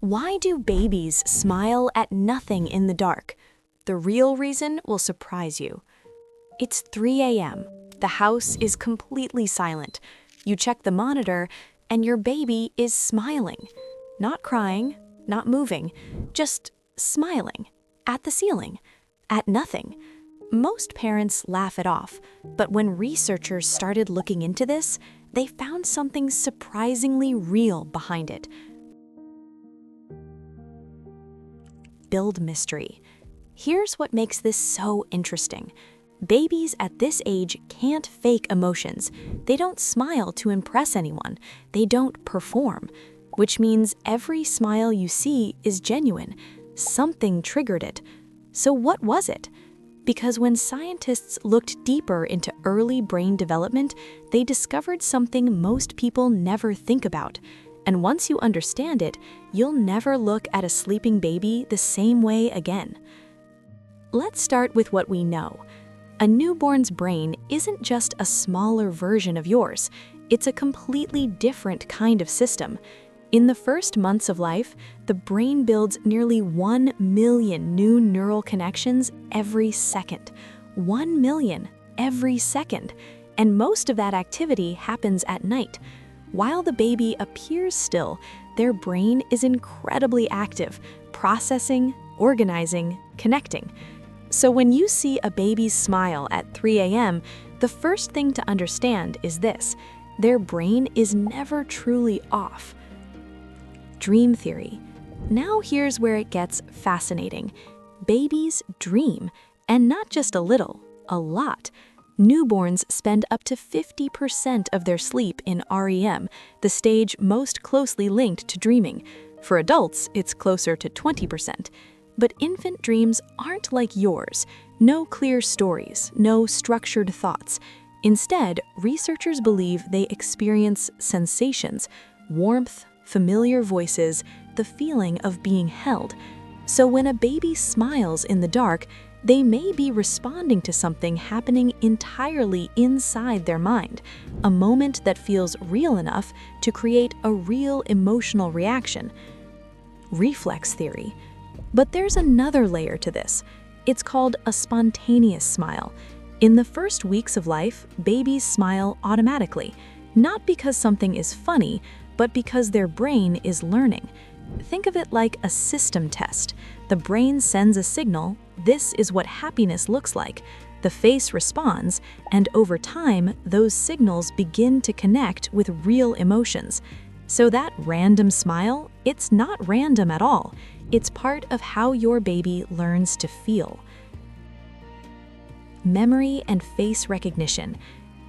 Why do babies smile at nothing in the dark? The real reason will surprise you. It's 3 a.m. The house is completely silent. You check the monitor, and your baby is smiling. Not crying, not moving, just smiling. At the ceiling. At nothing. Most parents laugh it off, but when researchers started looking into this, they found something surprisingly real behind it. Build mystery. Here's what makes this so interesting. Babies at this age can't fake emotions. They don't smile to impress anyone. They don't perform, which means every smile you see is genuine. Something triggered it. So what was it? Because when scientists looked deeper into early brain development, they discovered something most people never think about. And once you understand it, you'll never look at a sleeping baby the same way again. Let's start with what we know. A newborn's brain isn't just a smaller version of yours. It's a completely different kind of system. In the first months of life, the brain builds nearly 1 million new neural connections every second. 1 million every second. And most of that activity happens at night. While the baby appears still, their brain is incredibly active, processing, organizing, connecting. So when you see a baby's smile at 3 a.m., the first thing to understand is this: their brain is never truly off. Dream theory. Now here's where it gets fascinating. Babies dream, and not just a little, a lot. Newborns spend up to 50% of their sleep in REM, the stage most closely linked to dreaming. For adults, it's closer to 20%. But infant dreams aren't like yours. No clear stories, no structured thoughts. Instead, researchers believe they experience sensations, warmth, familiar voices, the feeling of being held. So when a baby smiles in the dark, they may be responding to something happening entirely inside their mind, a moment that feels real enough to create a real emotional reaction. Reflex theory. But there's another layer to this. It's called a spontaneous smile. In the first weeks of life, babies smile automatically, not because something is funny, but because their brain is learning. Think of it like a system test. The brain sends a signal: this is what happiness looks like. The face responds, and over time, those signals begin to connect with real emotions. So that random smile, it's not random at all. It's part of how your baby learns to feel. Memory and face recognition.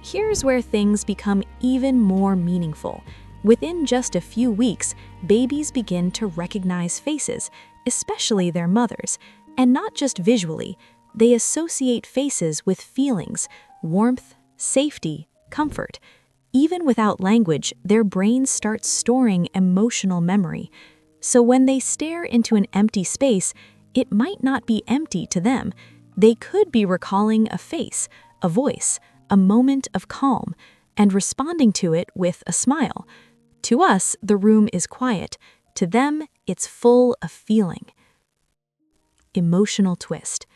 Here's where things become even more meaningful. Within just a few weeks, babies begin to recognize faces, especially their mothers, and not just visually. They associate faces with feelings, warmth, safety, comfort. Even without language, their brains start storing emotional memory. So when they stare into an empty space, it might not be empty to them. They could be recalling a face, a voice, a moment of calm, and responding to it with a smile. To us, the room is quiet. To them, it's full of feeling. Emotional twist.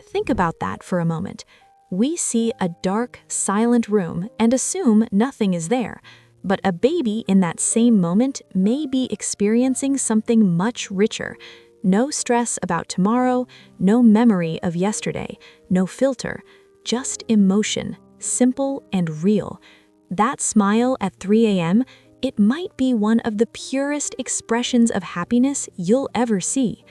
Think about that for a moment. We see a dark, silent room and assume nothing is there. But a baby in that same moment may be experiencing something much richer. No stress about tomorrow, no memory of yesterday, no filter, just emotion, simple and real. That smile at 3 a.m., it might be one of the purest expressions of happiness you'll ever see.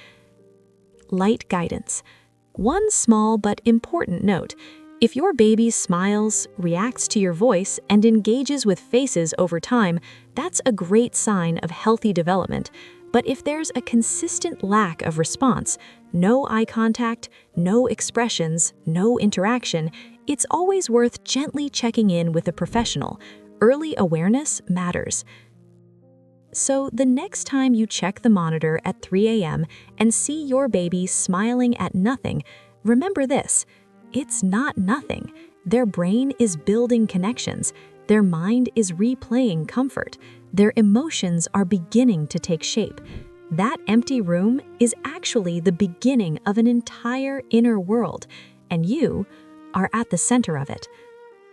Light guidance. One small but important note: if your baby smiles, reacts to your voice, and engages with faces over time, that's a great sign of healthy development. But if there's a consistent lack of response, no eye contact, no expressions, no interaction, it's always worth gently checking in with a professional. Early awareness matters. So the next time you check the monitor at 3 a.m. and see your baby smiling at nothing, remember this: it's not nothing. Their brain is building connections. Their mind is replaying comfort. Their emotions are beginning to take shape. That empty room is actually the beginning of an entire inner world, and you are at the center of it.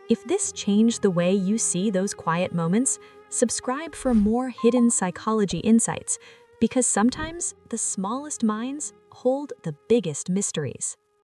If this changed the way you see those quiet moments, subscribe for more hidden psychology insights, because sometimes the smallest minds hold the biggest mysteries.